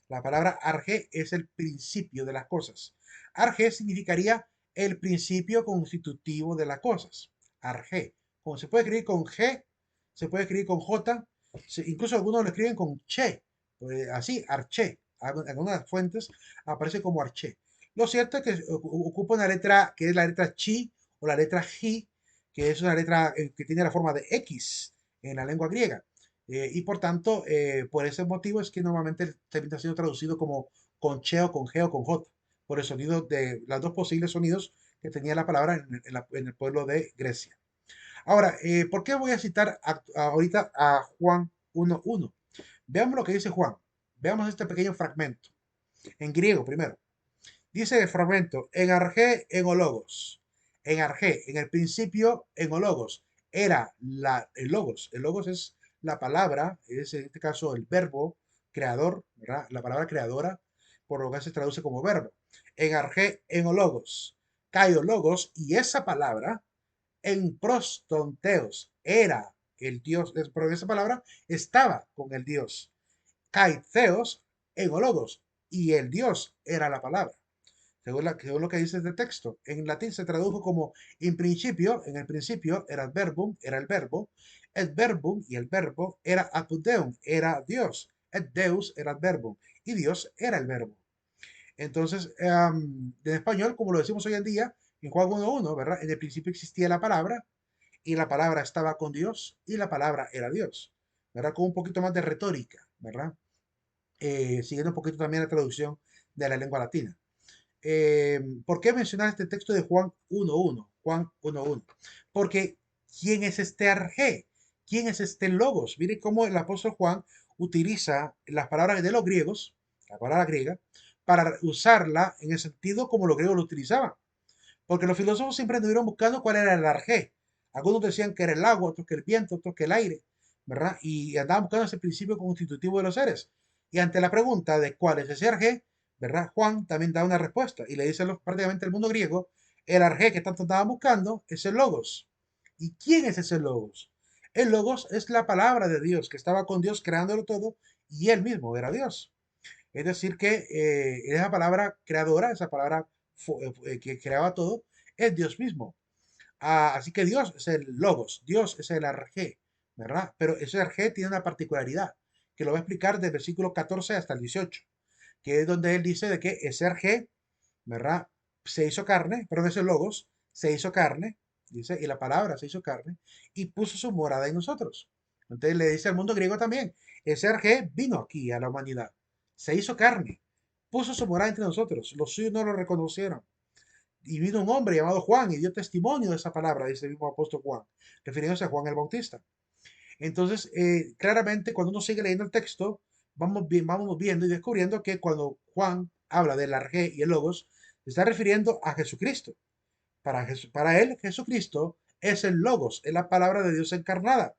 La palabra arge es el principio de las cosas. Arge significaría el principio constitutivo de las cosas. Arge. Como se puede escribir con G, se puede escribir con J, incluso algunos lo escriben con che, pues así, arche. En algunas fuentes aparece como arche. Lo cierto es que ocupa una letra que es la letra chi o la letra ji, que es una letra que tiene la forma de X en la lengua griega. Y por tanto, por ese motivo es que normalmente termina siendo traducido como con che o con g o con j, por el sonido de los dos posibles sonidos que tenía la palabra en el pueblo de Grecia. Ahora, ¿por qué voy a citar ahorita a Juan 1.1? Veamos lo que dice Juan. Veamos este pequeño fragmento. En griego primero. Dice el fragmento, en arge, en ologos. En arge, en el principio, en ologos. Era el logos. El logos es la palabra, es en este caso el verbo creador, ¿verdad? La palabra creadora, por lo que se traduce como verbo. En arge, en ologos. Caio logos, y esa palabra en prostonteos era el Dios, pero esa palabra estaba con el Dios. Kai theos en hologos, y el Dios era la palabra. Según lo que dice este texto, en latín se tradujo como in principio, en el principio era el verbum, era el verbum y el verbo era apudeum, era Dios, et Deus era el verbum, y Dios era el verbo. Entonces, en español, como lo decimos hoy en día, en Juan 1.1, ¿verdad? En el principio existía la palabra, y la palabra estaba con Dios, y la palabra era Dios, ¿verdad? Con un poquito más de retórica, ¿verdad? Siguiendo un poquito también la traducción de la lengua latina. ¿Por qué mencionar este texto de Juan 1.1? Juan 1.1. Porque, ¿quién es este arjé? ¿Quién es este logos? Mire cómo el apóstol Juan utiliza las palabras de los griegos, la palabra griega, para usarla en el sentido como los griegos lo utilizaban. Porque los filósofos siempre estuvieron buscando cuál era el arjé. Algunos decían que era el agua, otros que el viento, otros que el aire, ¿verdad? Y andaban buscando ese principio constitutivo de los seres. Y ante la pregunta de cuál es ese arjé, ¿verdad? Juan también da una respuesta y le dice prácticamente el mundo griego, el arjé que tanto estaban buscando es el logos. ¿Y quién es ese logos? El logos es la palabra de Dios, que estaba con Dios creándolo todo y él mismo era Dios. Es decir, que esa palabra creadora, esa palabra que creaba todo, es Dios mismo. Así que Dios es el logos, Dios es el arjé, ¿verdad? Pero ese arjé tiene una particularidad, que lo va a explicar del versículo 14 hasta el 18, que es donde él dice de que ese arjé, ¿verdad? Se hizo carne, pero ese logos se hizo carne, dice, y la palabra se hizo carne, y puso su morada en nosotros. Entonces le dice al mundo griego también, ese arjé vino aquí a la humanidad, se hizo carne, puso su morada entre nosotros, los suyos no lo reconocieron. Y vino un hombre llamado Juan y dio testimonio de esa palabra, dice el mismo apóstol Juan, refiriéndose a Juan el Bautista. Entonces, claramente, cuando uno sigue leyendo el texto, vamos viendo y descubriendo que cuando Juan habla del arjé y el logos, se está refiriendo a Jesucristo. Para él, Jesucristo es el logos, es la palabra de Dios encarnada,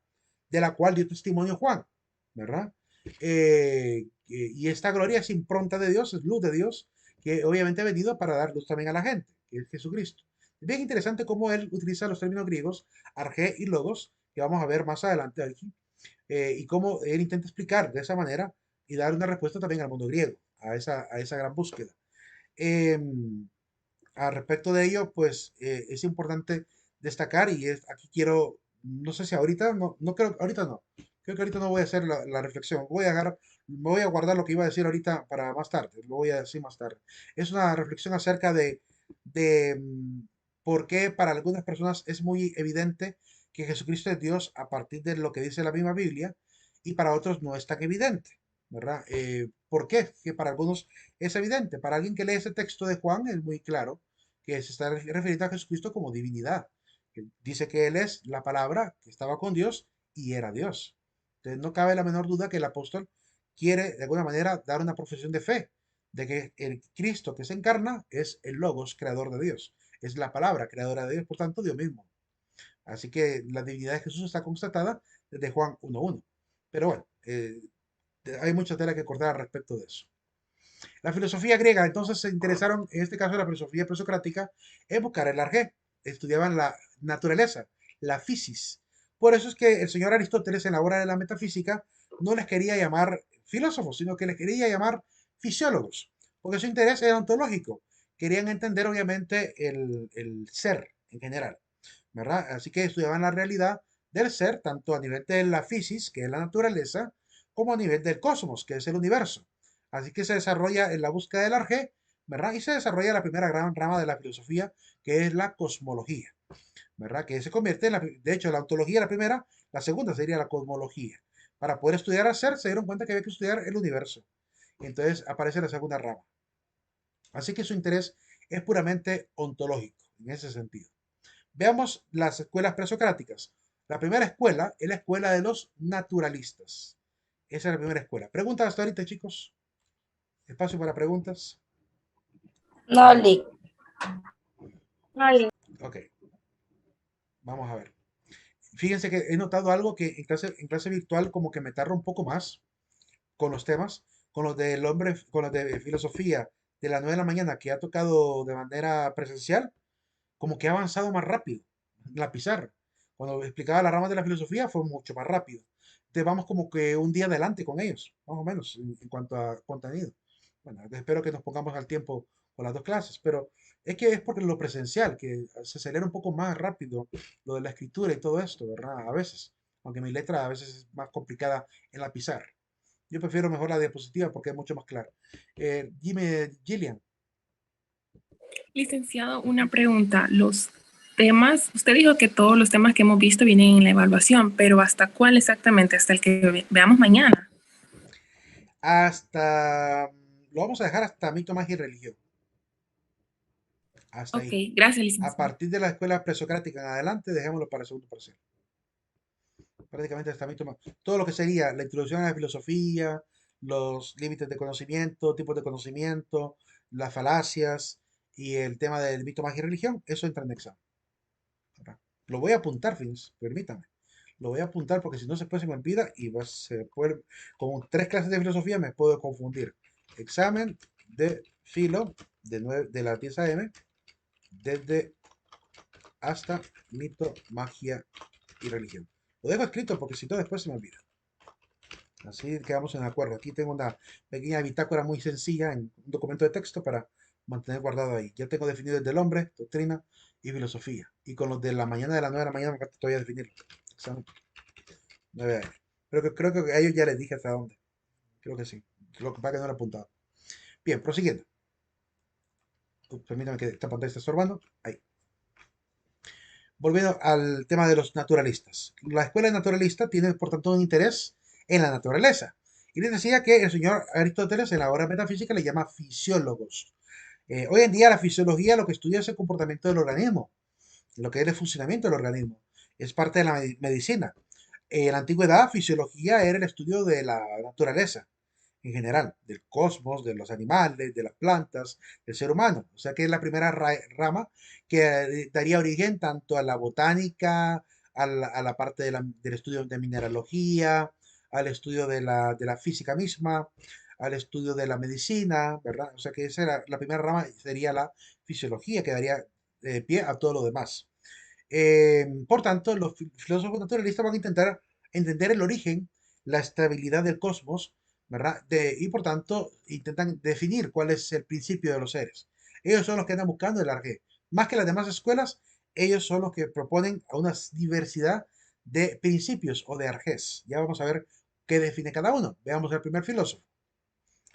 de la cual dio testimonio Juan, ¿verdad? Y esta gloria es impronta de Dios, es luz de Dios, que obviamente ha venido para dar luz también a la gente, que es Jesucristo. Es bien interesante cómo él utiliza los términos griegos, arjé y logos, que vamos a ver más adelante aquí, y cómo él intenta explicar de esa manera y dar una respuesta también al mundo griego, a esa gran búsqueda. Eh, Al respecto de ello, pues es importante destacar y aquí quiero, no sé si ahorita, no creo, ahorita no, creo que ahorita no voy a hacer la reflexión, me voy a guardar lo que iba a decir ahorita para más tarde, lo voy a decir más tarde. Es una reflexión acerca de por qué para algunas personas es muy evidente que Jesucristo es Dios a partir de lo que dice la misma Biblia y para otros no es tan evidente, ¿verdad? ¿Por qué? Que para algunos es evidente. Para alguien que lee ese texto de Juan es muy claro que se está refiriendo a Jesucristo como divinidad. Que dice que Él es la palabra que estaba con Dios y era Dios. Entonces no cabe la menor duda que el apóstol quiere de alguna manera dar una profesión de fe, de que el Cristo que se encarna es el Logos, creador de Dios. Es la palabra creadora de Dios, por tanto, Dios mismo. Así que la divinidad de Jesús está constatada desde Juan 1.1. Pero bueno, hay mucha tela que cortar al respecto de eso. La filosofía griega entonces se interesaron, en este caso la filosofía presocrática, en buscar el arjé. Estudiaban la naturaleza, la physis. Por eso es que el señor Aristóteles en la obra de la metafísica no les quería llamar filósofos, sino que les quería llamar fisiólogos, porque su interés era ontológico. Querían entender obviamente el ser en general, ¿verdad? Así que estudiaban la realidad del ser, tanto a nivel de la physis, que es la naturaleza, como a nivel del cosmos, que es el universo. Así que se desarrolla en la búsqueda del arjé, ¿verdad? Y se desarrolla la primera gran rama de la filosofía, que es la cosmología, ¿verdad? Que se convierte en de hecho, la ontología la primera, la segunda sería la cosmología. Para poder estudiar a ser, se dieron cuenta que había que estudiar el universo. Entonces aparece la segunda rama. Así que su interés es puramente ontológico, en ese sentido. Veamos las escuelas presocráticas. La primera escuela es la escuela de los naturalistas. Esa es la primera escuela. ¿Preguntas hasta ahorita, chicos? Espacio para preguntas. No, Lick. Ay, Ok, vamos a ver. Fíjense que he notado algo que en clase virtual como que me tarda un poco más con los temas, con los del hombre, con los de filosofía de las 9 de la mañana que ha tocado de manera presencial, como que ha avanzado más rápido en la pizarra. Cuando explicaba las ramas de la filosofía fue mucho más rápido. Entonces vamos como que un día adelante con ellos, más o menos, en cuanto a contenido. Bueno, espero que nos pongamos al tiempo con las dos clases, pero es que es porque lo presencial, que se acelera un poco más rápido lo de la escritura y todo esto, ¿verdad? A veces, aunque mi letra a veces es más complicada en la pizarra. Yo prefiero mejor la diapositiva porque es mucho más claro. Dime, Gillian. Licenciado, una pregunta. Los temas, usted dijo que todos los temas que hemos visto vienen en la evaluación, pero ¿hasta cuál exactamente? ¿Hasta el que veamos mañana? Lo vamos a dejar hasta mito, magia y religión. Hasta Ok, ahí. gracias, A licenciado. partir de la escuela presocrática en adelante, dejémoslo para el segundo parcial. Prácticamente hasta mito, todo lo que sería la introducción a la filosofía, los límites de conocimiento, tipos de conocimiento, las falacias y el tema del mito, magia y religión, eso entra en examen. ¿Verdad? Lo voy a apuntar, Fins, permítame. Lo voy a apuntar porque si no después se me olvida y con 3 clases de filosofía me puedo confundir. Examen de filo de las 10 a.m. desde hasta mito, magia y religión. Lo dejo escrito porque si no después se me olvida. Así quedamos en acuerdo. Aquí tengo una pequeña bitácora muy sencilla en un documento de texto para mantener guardado ahí. Ya tengo definido el del hombre, doctrina y filosofía. Y con los de la mañana de las 9 de la mañana me falta todavía definirlo. Examen 9 a.m. Creo que a ellos ya les dije hasta dónde. Creo que sí. Lo que pasa es que no lo he apuntado. Bien, prosiguiendo. Permítame que esta pantalla esté estorbando. Ahí. Volviendo al tema de los naturalistas. La escuela naturalista tiene, por tanto, un interés en la naturaleza. Y les decía que el señor Aristóteles en la obra metafísica le llama fisiólogos. Hoy en día la fisiología lo que estudia es el comportamiento del organismo, lo que es el funcionamiento del organismo. Es parte de la medicina. En la antigüedad, fisiología era el estudio de la naturaleza en general, del cosmos, de los animales, de las plantas, del ser humano. O sea que es la primera rama que daría origen tanto a la botánica, a la parte del estudio de mineralogía, al estudio de la física misma, al estudio de la medicina, ¿verdad? O sea que esa era la primera rama, sería la fisiología, que daría pie a todo lo demás. Por tanto, los filósofos naturalistas van a intentar entender el origen, la estabilidad del cosmos, ¿verdad? Y por tanto, intentan definir cuál es el principio de los seres. Ellos son los que andan buscando el arjé. Más que las demás escuelas, ellos son los que proponen a una diversidad de principios o de arjés. Ya vamos a ver qué define cada uno. Veamos el primer filósofo.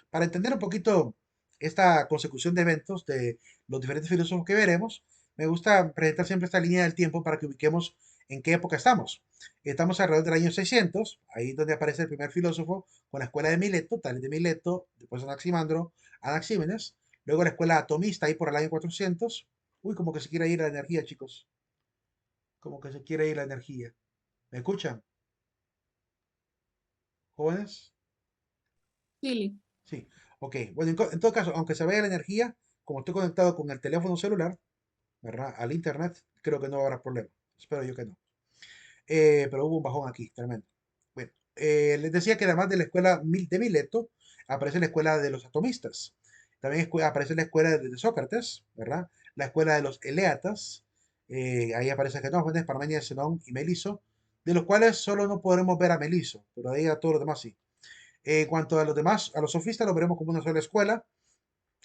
Para entender un poquito esta consecución de eventos de los diferentes filósofos que veremos, me gusta presentar siempre esta línea del tiempo para que ubiquemos en qué época estamos. Estamos alrededor del año 600, ahí donde aparece el primer filósofo con la escuela de Mileto, Tales de Mileto, después Anaximandro, Anaxímenes, luego la escuela atomista ahí por el año 400. Uy, como que se quiere ir la energía, chicos. Como que se quiere ir la energía. ¿Me escuchan, jóvenes? Sí. Sí, ok. Bueno, en todo caso, aunque se vaya la energía, como estoy conectado con el teléfono celular, ¿verdad? Al internet, creo que no habrá problema. Espero yo que no. Pero hubo un bajón aquí, tremendo. Bueno, les decía que además de la escuela de Mileto, aparece la escuela de los atomistas. También aparece la escuela de Sócrates, ¿verdad? La escuela de los eleatas. Ahí aparece Genófanes, Parmenides, Zenón y Meliso, de los cuales solo no podremos ver a Meliso, pero ahí a todos los demás sí. En cuanto a los demás, a los sofistas los veremos como una sola escuela.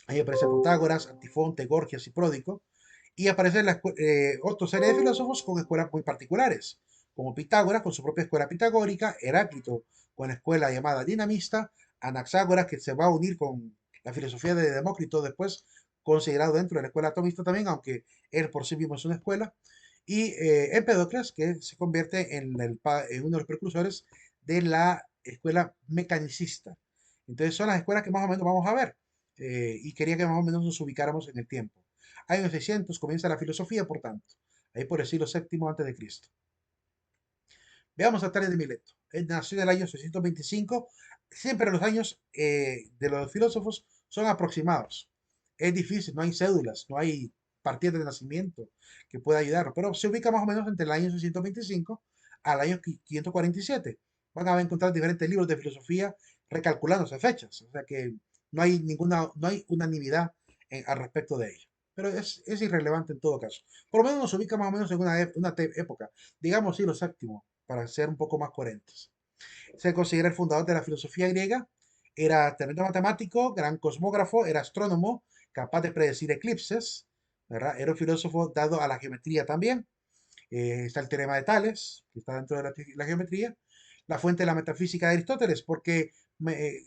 Ahí aparece Protágoras, Antifonte, Gorgias y Pródico. Y aparecen otra serie de filósofos con escuelas muy particulares, como Pitágoras con su propia escuela pitagórica, Heráclito con la escuela llamada dinamista, Anaxágoras que se va a unir con la filosofía de Demócrito después, considerado dentro de la escuela atomista también, aunque él por sí mismo es una escuela, y Empédocles, que se convierte en en uno de los precursores de la escuela mecanicista. Entonces son las escuelas que más o menos vamos a ver, y quería que más o menos nos ubicáramos en el tiempo. Años 600 comienza la filosofía, por tanto, ahí por el siglo VII antes de Cristo. Veamos a Tales de Mileto. Él nació en el año 625. Siempre los años de los filósofos son aproximados. Es difícil, no hay cédulas, no hay partida de nacimiento que pueda ayudar, pero se ubica más o menos entre el año 625 al año 547. Van a encontrar diferentes libros de filosofía recalculándose fechas, o sea que no hay unanimidad al respecto de ello. Pero es irrelevante en todo caso. Por lo menos nos ubica más o menos en una época, digamos siglo VII, para ser un poco más coherentes. Se considera el fundador de la filosofía griega, era tremendo matemático, gran cosmógrafo, era astrónomo, capaz de predecir eclipses, ¿verdad? Era un filósofo dado a la geometría también. Está el teorema de Tales, que está dentro de la geometría, la fuente de la metafísica de Aristóteles, porque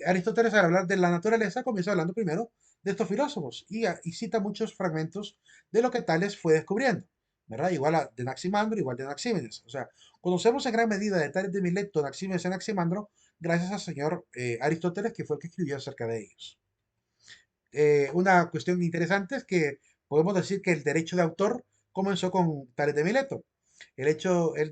Aristóteles al hablar de la naturaleza comienza hablando primero de estos filósofos y cita muchos fragmentos de lo que Tales fue descubriendo, ¿verdad? Igual de Anaximandro, igual de Anaxímenes. O sea, conocemos en gran medida de Tales de Mileto, Anaxímenes y Anaximandro gracias al señor Aristóteles, que fue el que escribió acerca de ellos. Una cuestión interesante es que podemos decir que el derecho de autor comenzó con Tales de Mileto. Él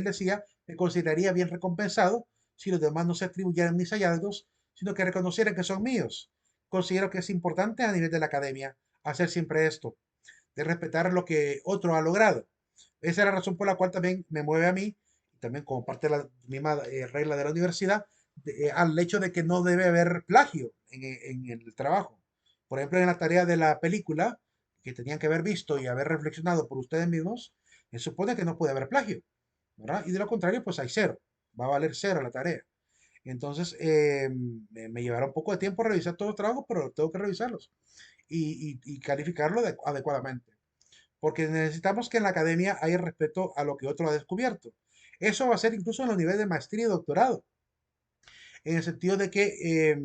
decía que consideraría bien recompensado si los demás no se atribuyeran mis hallazgos, sino que reconocieran que son míos. Considero que es importante a nivel de la academia hacer siempre esto, de respetar lo que otro ha logrado. Esa es la razón por la cual también me mueve a mí, también como parte de la misma regla de la universidad, al hecho de que no debe haber plagio en el trabajo. Por ejemplo, en la tarea de la película, que tenían que haber visto y haber reflexionado por ustedes mismos, se supone que no puede haber plagio, ¿verdad? Y de lo contrario, pues hay cero, va a valer cero la tarea. Entonces, me llevará un poco de tiempo revisar todos los trabajos, pero tengo que revisarlos y calificarlo adecuadamente. Porque necesitamos que en la academia haya respeto a lo que otro ha descubierto. Eso va a ser incluso en los niveles de maestría y doctorado, en el sentido de que,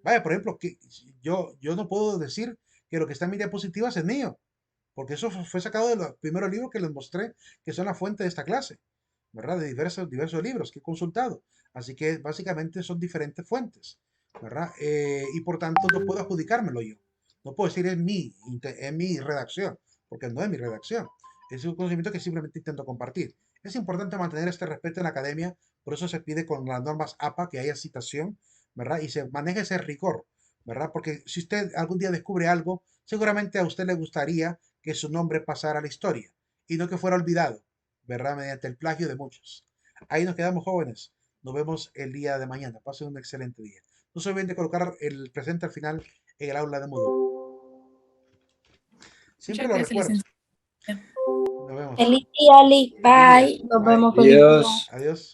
vaya, por ejemplo, que yo no puedo decir que lo que está en mi diapositiva es mío, porque eso fue sacado de los primeros libros que les mostré, que son la fuente de esta clase, ¿verdad? De diversos libros que he consultado. Así que básicamente son diferentes fuentes, ¿verdad? Y por tanto no puedo adjudicármelo yo. No puedo decir es mi redacción, porque no es mi redacción. Es un conocimiento que simplemente intento compartir. Es importante mantener este respeto en la academia, por eso se pide con las normas APA que haya citación, ¿verdad? Y se maneje ese rigor, ¿verdad? Porque si usted algún día descubre algo, seguramente a usted le gustaría que su nombre pasara a la historia y no que fuera olvidado, ¿verdad? Mediante el plagio de muchos. Ahí nos quedamos jóvenes. Nos vemos el día de mañana. Pasen un excelente día. No se olviden de colocar el presente al final en el aula de Moodle. Siempre Muchas lo gracias, recuerdo. licenciado. Nos vemos. Feliz día, Liz. Feliz día. Bye. Nos Bye. vemos. Feliz día. Adiós. Adiós.